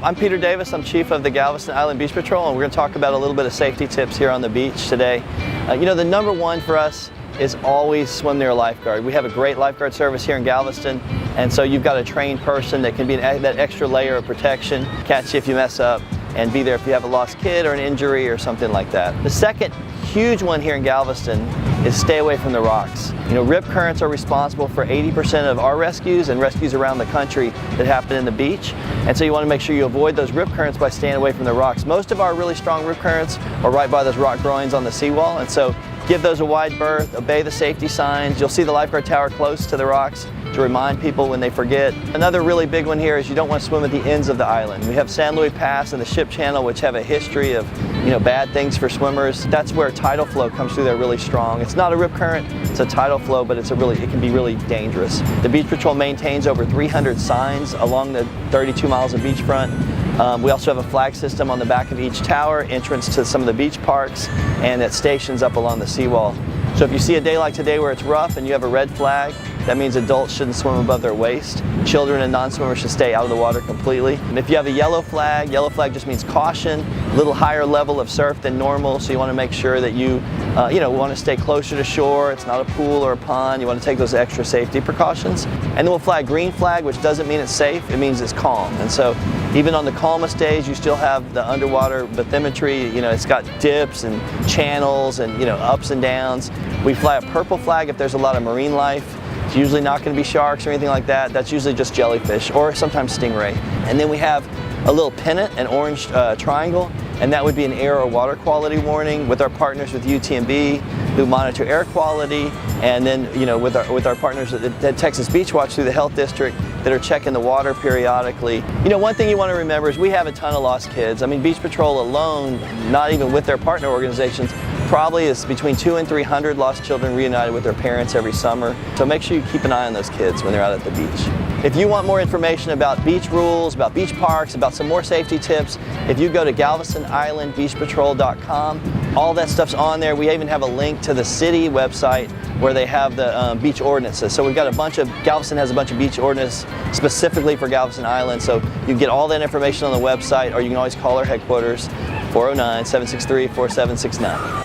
I'm Peter Davis. I'm Chief of the Galveston Island Beach Patrol, and we're going to talk about a little bit of safety tips here on the beach today. You know, the number one for us is always swim near a lifeguard. We have a great lifeguard service here in Galveston, and so you've got a trained person that can be that extra layer of protection, catch you if you mess up, and be there if you have a lost kid or an injury or something like that. The second huge one here in Galveston is stay away from the rocks. You know, rip currents are responsible for 80% of our rescues and rescues around the country that happen in the beach. And so you want to make sure you avoid those rip currents by staying away from the rocks. Most of our really strong rip currents are right by those rock groins on the seawall, and so give those a wide berth, obey the safety signs. You'll see the lifeguard tower close to the rocks to remind people when they forget. Another really big one here is you don't want to swim at the ends of the island. We have San Luis Pass and the Ship Channel, which have a history of, you know, bad things for swimmers. That's where tidal flow comes through there really strong. It's not a rip current, it's a tidal flow, but it can be really dangerous. The Beach Patrol maintains over 300 signs along the 32 miles of beachfront. We also have a flag system on the back of each tower, entrance to some of the beach parks, and at stations up along the seawall. So if you see a day like today where it's rough and you have a red flag, that means adults shouldn't swim above their waist. Children and non-swimmers should stay out of the water completely. And if you have a yellow flag just means caution, a little higher level of surf than normal, so you want to make sure that you want to stay closer to shore. It's not a pool or a pond. You want to take those extra safety precautions. And then we'll flag green flag, which doesn't mean it's safe, it means it's calm. And so even on the calmest days, you still have the underwater bathymetry. You know, it's got dips and channels and, you know, ups and downs. We fly a purple flag if there's a lot of marine life. It's usually not going to be sharks or anything like that. That's usually just jellyfish or sometimes stingray. And then we have a little pennant, an orange triangle, and that would be an air or water quality warning with our partners with UTMB who monitor air quality, and then, you know, with our partners at Texas Beach Watch through the Health District that are checking the water periodically. You know, one thing you want to remember is we have a ton of lost kids. I mean, Beach Patrol alone, not even with their partner organizations, probably is between 200 and 300 lost children reunited with their parents every summer. So make sure you keep an eye on those kids when they're out at the beach. If you want more information about beach rules, about beach parks, about some more safety tips, if you go to galvestonislandbeachpatrol.com, all that stuff's on there. We even have a link to the city website where they have the beach ordinances. So we've got Galveston has a bunch of beach ordinances specifically for Galveston Island. So you can get all that information on the website, or you can always call our headquarters, 409-763-4769.